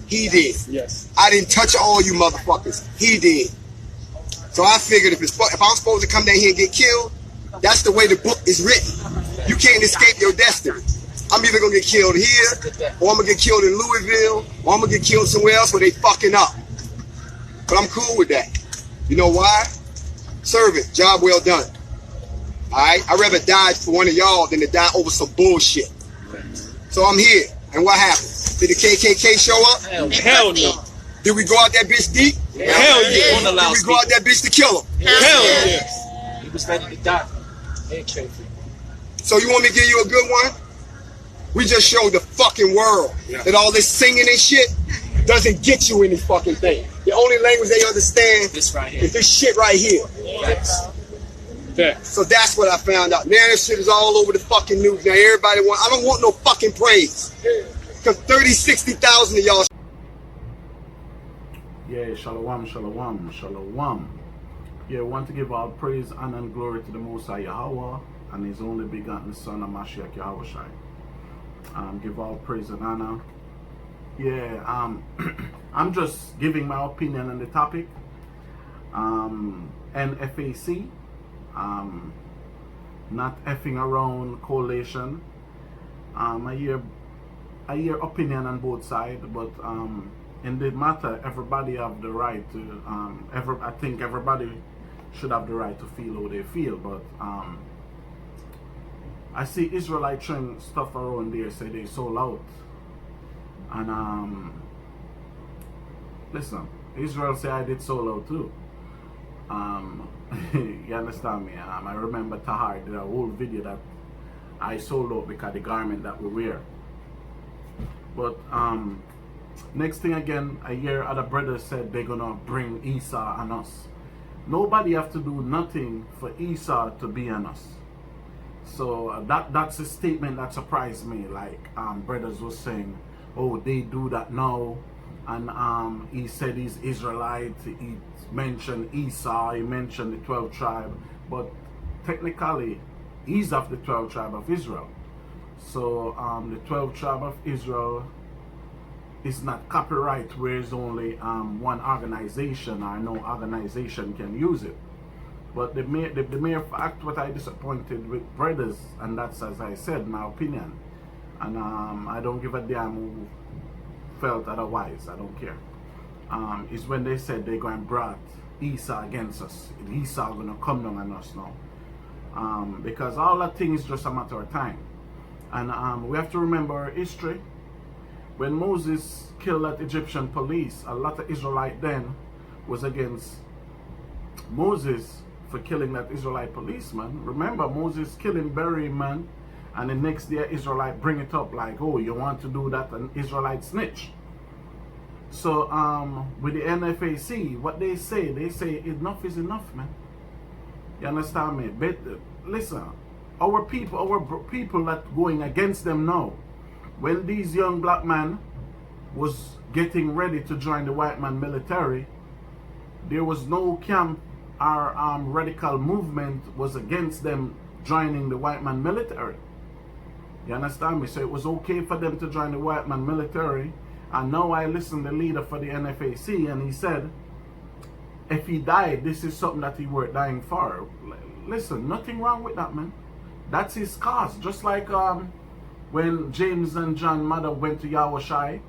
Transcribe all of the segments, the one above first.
He did. Yes. I didn't touch all you motherfuckers. He did. So I figured if I'm supposed to come down here and get killed, that's the way the book is written. You can't escape your destiny. I'm either gonna get killed here, or I'm gonna get killed in Louisville, or I'm gonna get killed somewhere else where they fucking up. But I'm cool with that. You know why? Servant, job well done. Alright? I'd rather die for one of y'all than to die over some bullshit. So I'm here. And what happened? Did the KKK show up? Hell no. Did we go out that bitch deep? Hell yeah. Did we go out that bitch to kill him? Hell yeah. He was ready to die. So you want me to give you a good one? We just showed the fucking world that all this singing and shit doesn't get you any fucking thing. The only language they understand This right here. is this shit right here. So that's what I found out. Now this shit is all over the fucking news. Now everybody I don't want no fucking praise. Because 30, 60,000 of y'all. Yeah, shalom, shalom, shalom. Yeah, we want to give all praise, honor, and glory to the Most High Yahweh and His only begotten Son, Mashiach Yahushai. Give all praise and honor. Yeah, I'm just giving my opinion on the topic. NFAC, not effing around coalition. I hear opinion on both sides, but in the matter, everybody have the right to. I think everybody should have the right to feel how they feel, but I see Israelite trying stuff around there, say they sold out. And listen, Israel say I did sold out too. You understand me? I remember Tahar did a whole video that I sold out because the garment that we wear. But next thing again, I hear other brothers said they're gonna bring Esau on us. Nobody have to do nothing for Esau to be on us. So that's a statement that surprised me. Like brothers was saying, oh, they do that now, and he said he's Israelite. He mentioned Esau. He mentioned the 12 tribe, but technically, he's of the 12 tribe of Israel. So the 12 tribe of Israel is not copyright, whereas only one organization or no organization can use it. But the mere fact what I disappointed with brothers, and that's, as I said, my opinion, and I don't give a damn who felt otherwise, I don't care, is when they said they're going to brought Esau against us. Esau going to come down on us now, because all that thing is just a matter of time. And we have to remember our history. When Moses killed that Egyptian police, a lot of Israelite then was against Moses for killing that Israelite policeman. Remember, Moses kill him, bury him, man, and the next day Israelite bring it up like, oh, you want to do that, an Israelite snitch. So with the NFAC, what they say enough is enough, man. You understand me? But listen, our people that going against them now, when these young black men was getting ready to join the white man military, there was no camp or radical movement was against them joining the white man military. You understand me? So it was okay for them to join the white man military. And now I listened to the leader for the NFAC, and he said, if he died, this is something that he were dying for. Listen, nothing wrong with that, man. That's his cause. Just like when James and John mother went to Yahushai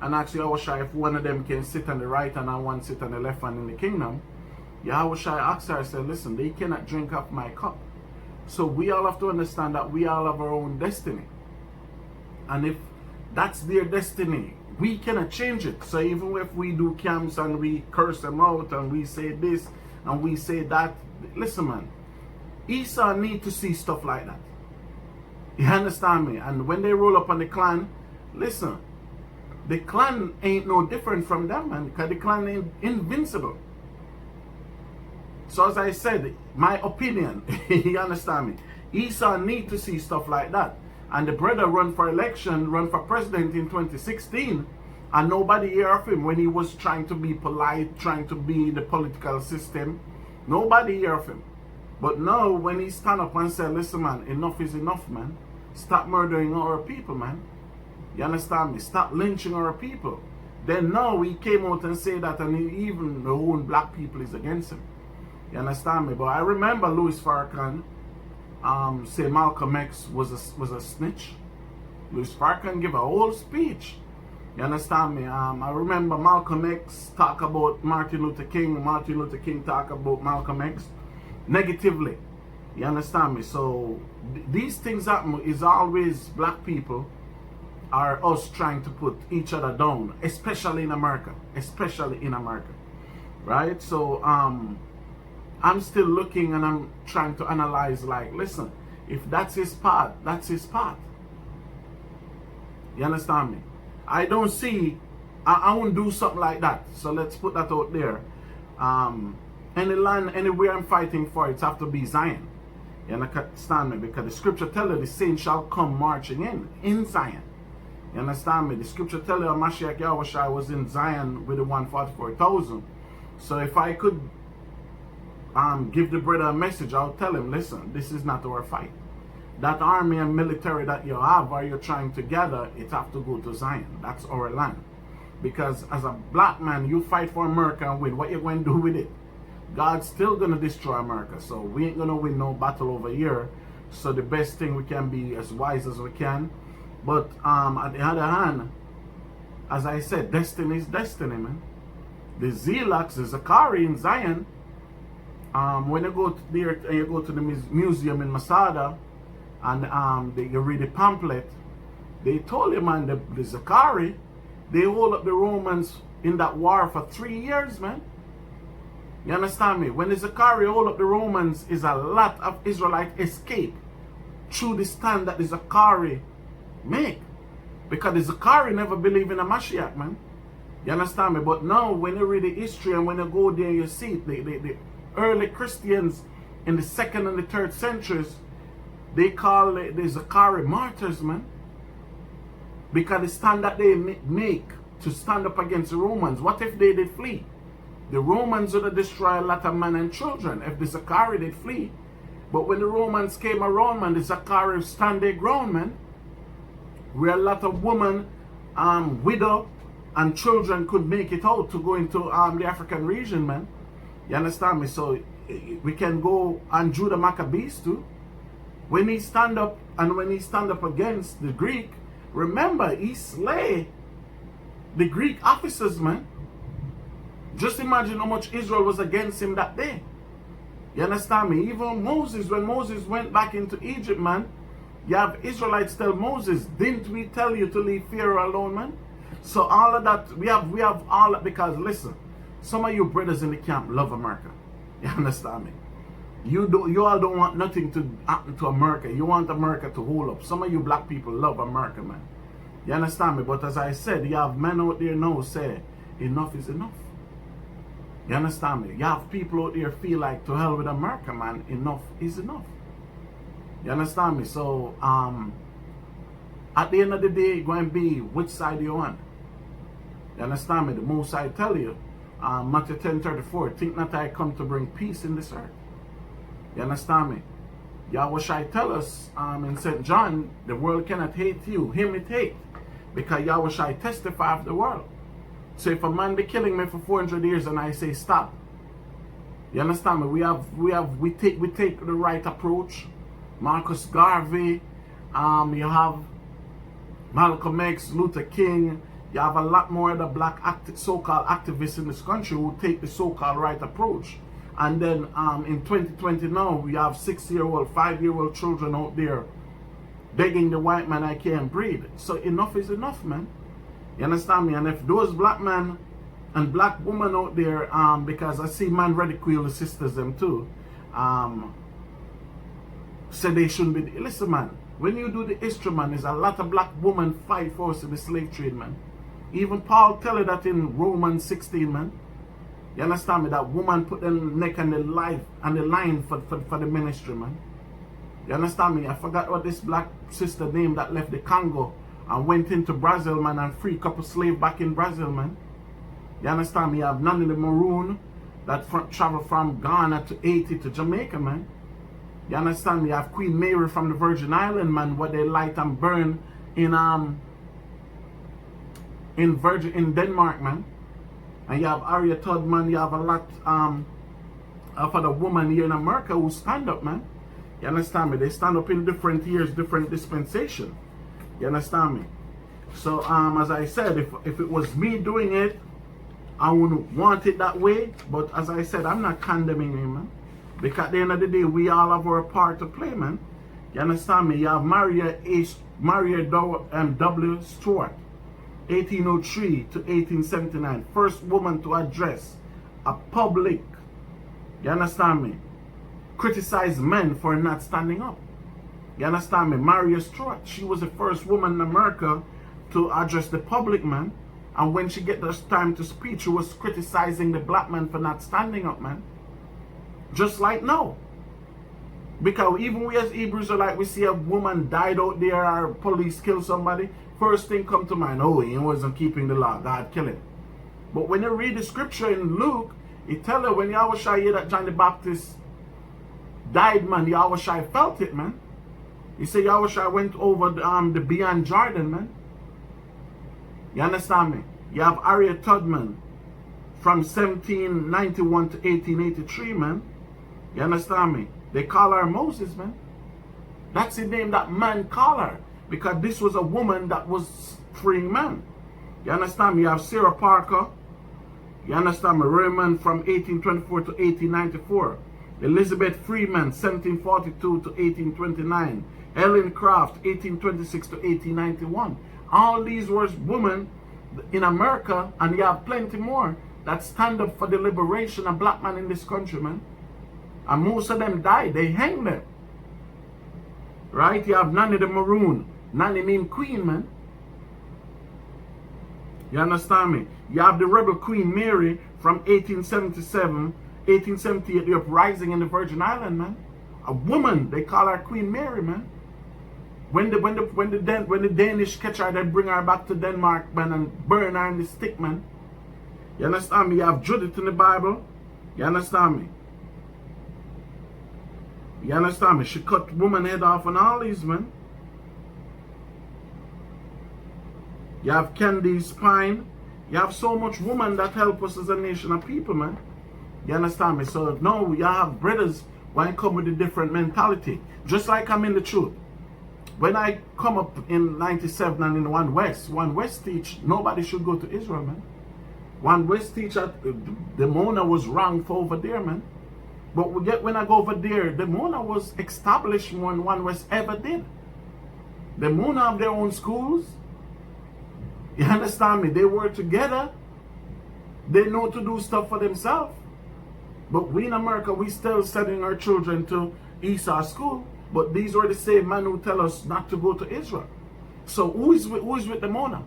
and asked Yahushai if one of them can sit on the right hand and one sit on the left hand in the kingdom, Yahushai asked her, I said, listen, they cannot drink off my cup. So we all have to understand that we all have our own destiny. And if that's their destiny, we cannot change it. So even if we do camps and we curse them out and we say this and we say that, listen, man, Esau need to see stuff like that. You understand me? And when they roll up on the clan, listen, the clan ain't no different from them, man, because the clan ain't invincible. So as I said, my opinion, you understand me? Esau need to see stuff like that. And the brother run for election, run for president in 2016, and nobody hear of him when he was trying to be polite, trying to be in the political system. Nobody hear of him. But now when he stand up and say, listen, man, enough is enough, man. Stop murdering our people, man. You understand me? Stop lynching our people. Then now he came out and say that, and even the own black people is against him. You understand me? But I remember Louis Farrakhan say Malcolm X was a snitch. Louis Farrakhan give a whole speech. You understand me? I remember Malcolm X talk about Martin Luther King. Martin Luther King talk about Malcolm X negatively. You understand me? So these things happen is always black people are us trying to put each other down, especially in America. Especially in America. Right? So I'm still looking and I'm trying to analyze, like, listen, if that's his part, that's his part. You understand me? I don't see, I won't do something like that. So let's put that out there. Any land, anywhere I'm fighting for, it's have to be Zion. You understand me? Because the scripture tells you the saints shall come marching in Zion. You understand me? The scripture tells you Mashiach Yahushua was in Zion with the 144,000. So if I could give the brother a message, I'll tell him, listen, this is not our fight. That army and military that you have or you're trying to gather, it have to go to Zion. That's our land. Because as a black man, you fight for America and win. What you going to do with it? God's still going to destroy America. So we ain't going to win no battle over here. So the best thing we can be as wise as we can. But at the other hand, as I said, destiny is destiny, man. The Zealots, the Zachari in Zion, when you go to there and you go to the museum in Masada and you read the pamphlet, they told you, man, the Zachari, they hold up the Romans in that war for 3 years, man. You understand me? When the Zachari hold up the Romans, is a lot of Israelite escape through the stand that the Zachari make. Because the Zachari never believe in a Mashiach, man. You understand me? But now, when you read the history and when you go there, you see the early Christians in the 2nd and the 3rd centuries, they call the Zachari martyrs, man. Because the stand that they make to stand up against the Romans, what if they did flee? The Romans would have destroyed a lot of men and children if the Zachari did flee. But when the Romans came around, man, the Zachari stand their ground, man. Where a lot of women, widow, and children could make it out to go into the African region, man. You understand me? So we can go on Judah Maccabees too. When he stand up and when he stand up against the Greek, remember he slay the Greek officers, man. Just imagine how much Israel was against him that day. You understand me? Even Moses, when Moses went back into Egypt, man, you have Israelites tell Moses, didn't we tell you to leave Pharaoh alone, man? So all of that, we have all that, because listen, some of you brothers in the camp love America. You understand me? You all don't want nothing to happen to America. You want America to hold up. Some of you black people love America, man. You understand me? But as I said, you have men out there now say, enough is enough. You understand me? You have people out there feel like, to hell with America, man. Enough is enough. You understand me? So, at the end of the day, it's going to be which side you on. You understand me? The most I tell you, Matthew 10:34, think not I come to bring peace in this earth. You understand me? Yahushua tell us in St. John, the world cannot hate you, him it hate. Because Yahushua testify of the world. So if a man be killing me for 400 years and I say stop, you understand me? We take the right approach. Marcus Garvey, you have Malcolm X, Luther King. You have a lot more of the black so-called activists in this country who take the so-called right approach. And then in 2020 now, we have 6-year-old, 5-year-old children out there begging the white man I can't breathe. So enough is enough, man. You understand me? And if those black men and black women out there, because I see man ridicule the sisters them too, say they shouldn't be. Listen, man, when you do the history, man, there's a lot of black women fight for us in the slave trade, man. Even Paul tell you that in Romans 16, man. You understand me? That woman put their neck and their life and the line for the ministry, man. You understand me? I forgot what this black sister name that left the Congo and went into Brazil, man, and free a couple slaves back in Brazil, man. You understand me? You have none of the maroon that travel from Ghana to Haiti to Jamaica, man. You understand me? You have Queen Mary from the Virgin Island, man, where they light and burn in in Denmark, man. And you have Harriet Tubman, you have a lot of other women here in America who stand up, man. You understand me? They stand up in different years, different dispensation. You understand me? So as I said, if it was me doing it, I wouldn't want it that way. But as I said, I'm not condemning him, man. Because at the end of the day, we all have our part to play, man. You understand me? You have Maria W. Stewart, 1803 to 1879, first woman to address a public, you understand me, criticize men for not standing up. You understand me? Maria Stewart, she was the first woman in America to address the public, man. And when she get this time to speak, she was criticizing the black man for not standing up, man. Just like now. Because even we as Hebrews are like, we see a woman died out there or police kill somebody, first thing come to mind, oh, he wasn't keeping the law, God kill him. But when you read the scripture in Luke, it tell you when Yahushua hear that John the Baptist died, man, Yahushua felt it, man. He said Yahushua went over the beyond Jordan, man. You understand me? You have Harriet Tubman from 1791 to 1883, man. You understand me? They call her Moses, man. That's the name that man call her. Because this was a woman that was freeing men. You understand me? You have Sarah Parker. You understand me? Raymond from 1824 to 1894. Elizabeth Freeman, 1742 to 1829. Ellen Craft, 1826 to 1891. All these were women in America, and you have plenty more that stand up for the liberation of black man in this country, man. And most of them died. They hanged them. Right? You have Nanny the Maroon. Nanny named Queen, man. You understand me? You have the rebel Queen Mary from 1877, 1878, the uprising in the Virgin Island, man. A woman, they call her Queen Mary, man. When the Danish catch her, they bring her back to Denmark, man, and burn her in the stick, man. You understand me? You have Judith in the Bible. You understand me? You understand me? She cut woman head off and all these, man. You have Candy's Spine. You have so much woman that help us as a nation of people, man. You understand me? So now you have brothers when come with a different mentality. Just like I'm in the truth. When I come up in 97 and in One West teach nobody should go to Israel, man. One West teach that the Mona was wrong for over there, man. But when I go over there, the Mona was established more than One West ever did. The Mona have their own schools. You understand me? They work together. They know to do stuff for themselves. But we in America, we still sending our children to Esau school. But these were the same men who tell us not to go to Israel. So who is with the Mona?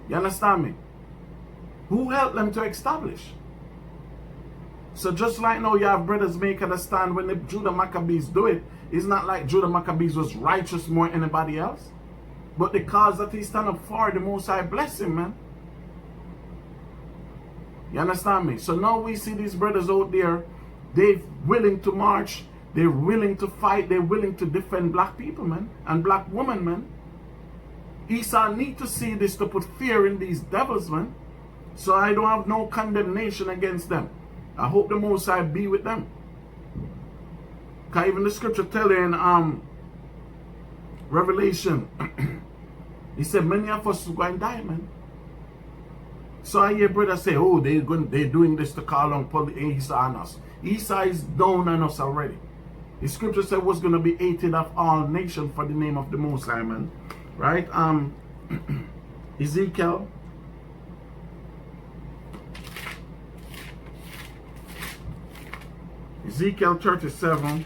You understand me? Who helped them to establish? So just like now you have brothers making a stand when the Judah Maccabees do it, it's not like Judah Maccabees was righteous more than anybody else. But the cause that he stand up for, the Most High bless him, man. You understand me? So now we see these brothers out there, they're willing to march, they're willing to fight, they're willing to defend black people, man, and black women, man. Esau need to see this to put fear in these devils, man. So I don't have no condemnation against them. I hope the Most High be with them. Because even the scripture tell you in Revelation, he said many of us are going to die, man. So I hear brothers say, oh, they're doing this to call on Esau on us. Esau is down on us already. The scripture said was going to be hated of all nations for the name of the Most High, man. Right? Ezekiel. Ezekiel 37,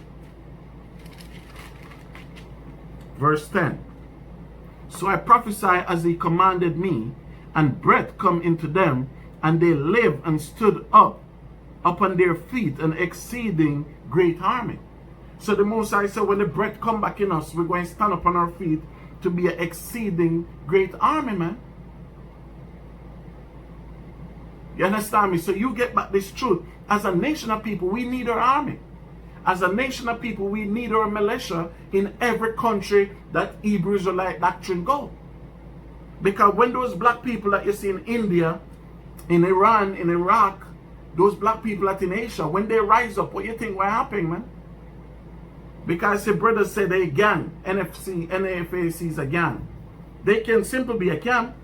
verse 10. So I prophesy as he commanded me, and breath come into them, and they lived and stood up upon their feet, an exceeding great army. So the Most High said when the breath come back in us, we're going to stand up on our feet to be an exceeding great army, man. You understand me? So you get back this truth. As a nation of people, we need our army. As a nation of people, we need our militia in every country that Hebrew Israelite doctrine go. Because when those black people that you see in India, in Iran, in Iraq, those black people that in Asia, when they rise up, what you think will happen, man? Because the brothers say they gang, NFAC is a gang. They can simply be a camp.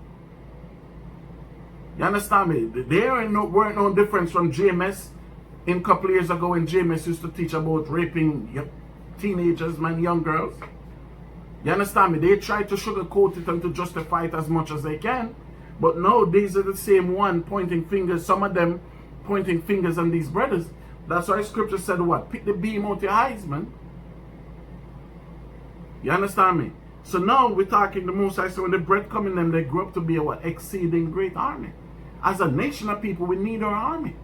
You understand me? Weren't no difference from JMS in a couple years ago when JMS used to teach about raping teenagers, man, young girls. You understand me? They try to sugarcoat it and to justify it as much as they can. But no, these are the same one pointing fingers, some of them pointing fingers on these brothers. That's why scripture said what? Pick the beam out your eyes, man. You understand me? So now we're talking the Most High. So when the bread come in them, they grow up to be a what? Exceeding great army. As a nation of people, we need our army.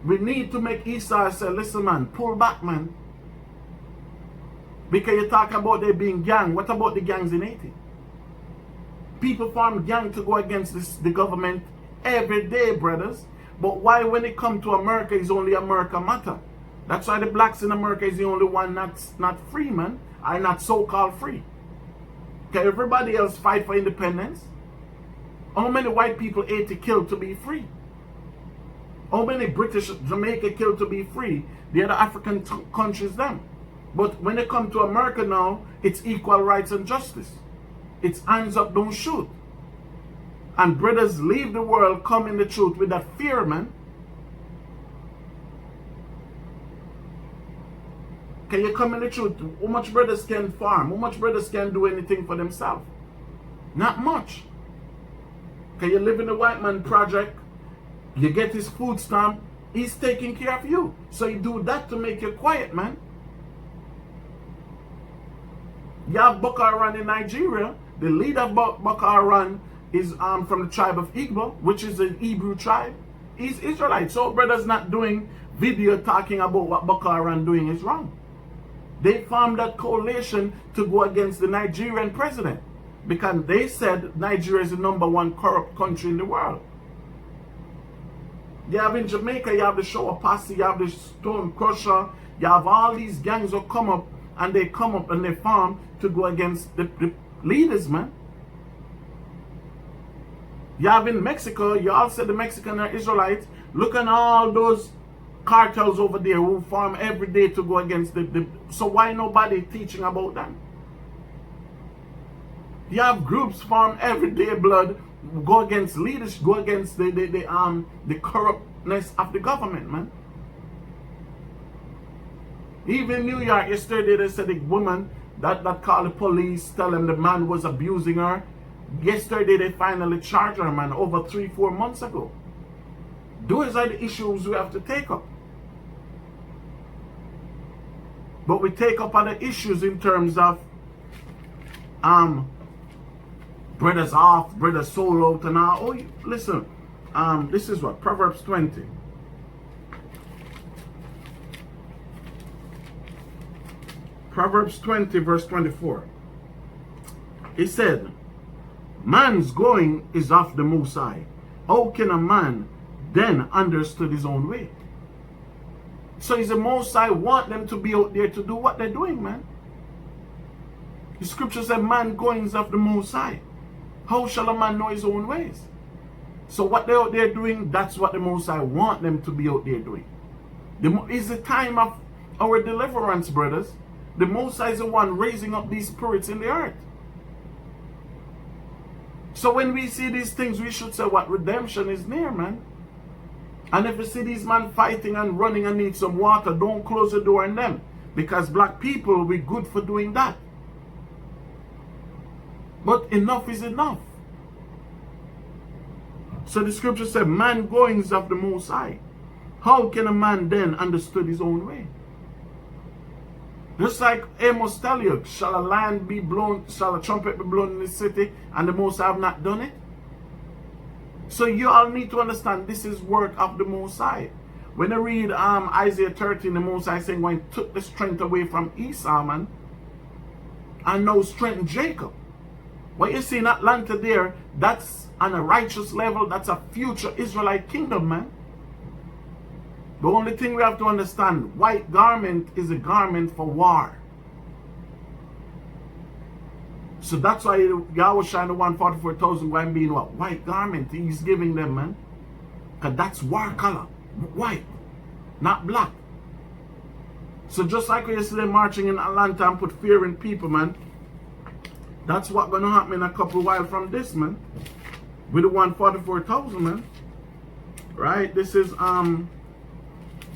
We need to make Esau say, listen man, pull back man. Because you talk about there being gang. What about the gangs in Haiti? People form gang to go against the government every day, brothers. But why when it come to America is only America matter? That's why the blacks in America is the only one that's not free, man. Are not so-called free. Okay, everybody else fight for independence. How many white people Haiti killed to be free? How many British Jamaica killed to be free? The other African countries them. But when it come to America now, it's equal rights and justice. It's hands up, don't shoot. And brothers leave the world, come in the truth with that fear, man. Can you come in the truth? How much brothers can farm? How much brothers can do anything for themselves? Not much. Can you live in the white man project? You get his food stamp. He's taking care of you. So you do that to make you quiet, man. You have Boko Haram in Nigeria. The leader of Boko Haram is from the tribe of Igbo, which is an Hebrew tribe. He's Israelite. So brothers not doing video talking about what Boko Haram doing is wrong. They formed that coalition to go against the Nigerian president because they said Nigeria is the #1 corrupt country in the world. You have in Jamaica, you have the Shower Posse, you have the Stone Crusher, you have all these gangs that come up and they form to go against the leaders, man. You have in Mexico, you all said the Mexican are Israelites. Look at all those cartels over there who farm every day to go against so why nobody teaching about them? You have groups farm every day blood, go against leaders, go against the corruptness of the government, man. Even in New York yesterday they said the woman that called the police, tell them the man was abusing her. Yesterday they finally charged her, man, over 3-4 months ago. Those are the issues we have to take up. But we take up other issues in terms of brothers off, brothers sold out and all. Oh, listen, this is what? Proverbs 20. Proverbs 20 verse 24. It said, man's going is of the Most High. How can a man then understood his own way? So is the Most High want them to be out there to do what they're doing, man. The scripture said man goings of the Most High. How shall a man know his own ways? So what they're out there doing, that's what the Most High want them to be out there doing. It's the time of our deliverance, brothers. The Most High is the one raising up these spirits in the earth. So when we see these things, we should say what? Redemption is near, man. And if you see these men fighting and running and need some water, don't close the door on them. Because black people will be good for doing that. But enough is enough. So the scripture said, man goings of the Most High. How can a man then understood his own way? Just like Amos tell you, shall a lion be blown, shall a trumpet be blown in the city, and the Most High have not done it? So you all need to understand this is work of the Most High. When you read Isaiah 13, the Most High saying, when he took the strength away from Esau, man, and now strengthen Jacob. What you see in Atlanta there, that's on a righteous level, that's a future Israelite kingdom, man. The only thing we have to understand, white garment is a garment for war. So that's why Yahweh shine the 144,000 going being what? White garment he's giving them, man. Because that's war color. White. Not black. So just like we see them marching in Atlanta and put fear in people, man. That's what gonna happen in a couple while from this, man. With the 144,000, man. Right? This is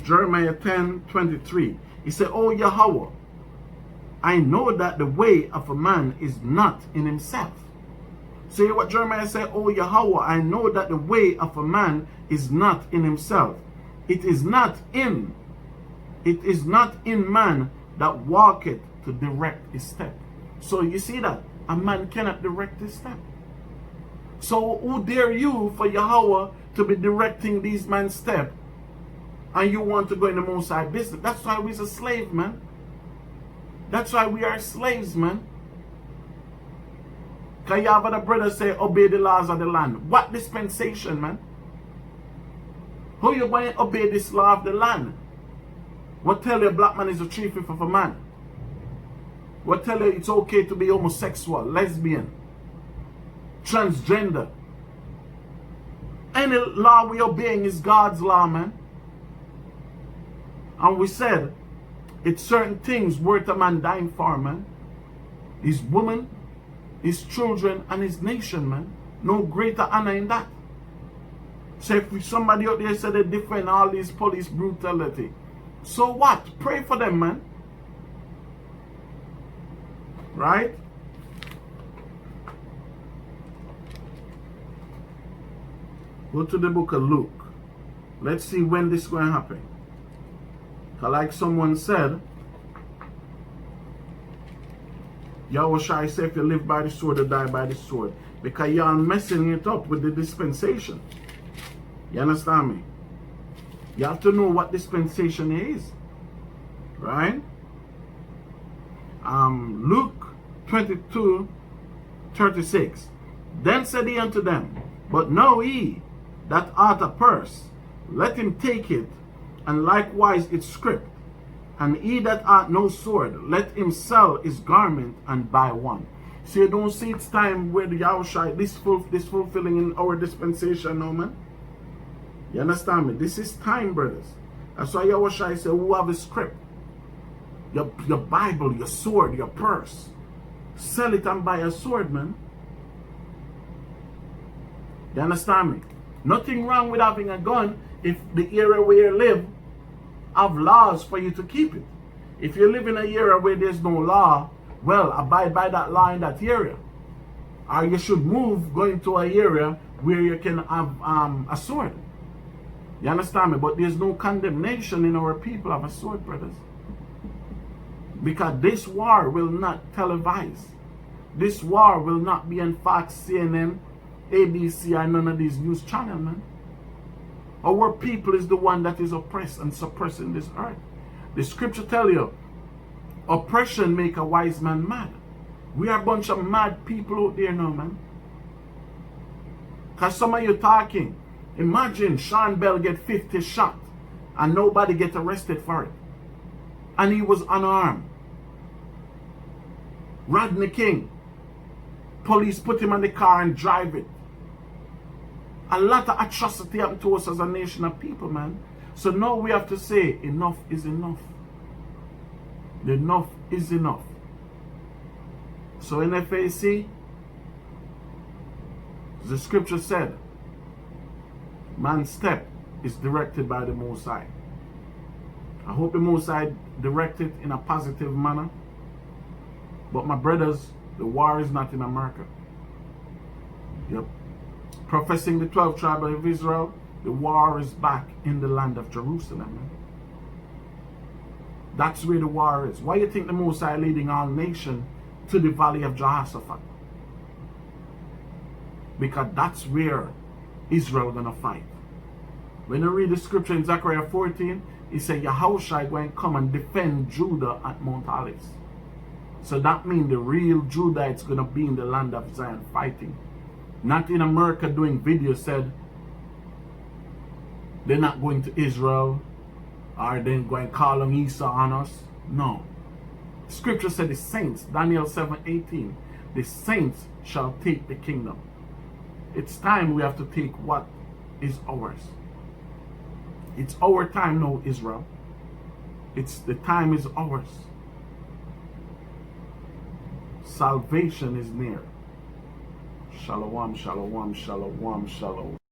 Jeremiah 10:23. He said, "Oh Yahweh, I know that the way of a man is not in himself." See what Jeremiah said? "Oh Yahweh, I know that the way of a man is not in himself. It is not in man that walketh to direct his step." So you see that? A man cannot direct his step. So who dare you for Yahweh to be directing these man's step, and you want to go in the Most High business? That's why we're a slave, man. That's why we are slaves, man. Because you have other brothers say, obey the laws of the land. What dispensation, man? Who you going to obey this law of the land? What tell you a black man is a 3/5 of a man? What tell you it's okay to be homosexual, lesbian, transgender? Any law we obeying is God's law, man. And we said, it's certain things worth a man dying for, man. His woman, his children, and his nation, man. No greater honor in that. So if somebody out there said they defend all these police brutality, so what? Pray for them, man. Right? Go to the book of Luke. Let's see when this is going to happen. Like someone said, Yahweh Shai say, if you live by the sword or die by the sword. Because y'all messing it up with the dispensation. You understand me? You have to know what dispensation is. Right? Luke 22:36. Then said he unto them, but know ye that art a purse, let him take it, and likewise its scrip. And he that hath no sword, let him sell his garment and buy one. So you don't see it's time where the Yahushua, this fulfilling in our dispensation now, man. You understand me? This is time, brothers. That's why Yahushua said, who have a scrip? Your Bible, your sword, your purse. Sell it and buy a sword, man. You understand me? Nothing wrong with having a gun if the area where you live have laws for you to keep it. If you live in an area where there's no law, well, abide by that law in that area. Or you should move, go into an area where you can have a sword. You understand me? But there's no condemnation in our people of a sword, brothers. Because this war will not televise. This war will not be on Fox, CNN, ABC, and none of these news channels, man. Our people is the one that is oppressed and suppressing this earth. The scripture tell you, oppression make a wise man mad. We are a bunch of mad people out there now, man. Because some of you talking, imagine Sean Bell get 50 shot and nobody get arrested for it. And he was unarmed. Rodney King, police put him in the car and drive it. A lot of atrocity happened to us as a nation of people, man. So now we have to say, enough is enough. Enough is enough. So in Nfac, the scripture said, man's step is directed by the Most High. I hope the Most High direct it in a positive manner. But my brothers, the war is not in America. Yep. Professing the 12 tribes of Israel, the war is back in the land of Jerusalem. Man. That's where the war is. Why do you think the Most High leading all nations to the valley of Jehoshaphat? Because that's where Israel gonna fight. When you read the scripture in Zechariah 14, he said Yahushua going to come and defend Judah at Mount Olives. So that means the real Judahites going to be in the land of Zion fighting. Not in America doing videos said they're not going to Israel or then going to call on Esau on us. No. Scripture said the saints, Daniel 7:18, the saints shall take the kingdom. It's time we have to take what is ours. It's our time now, Israel. The time is ours. Salvation is near. Shalom, shalom, shalom, shalom.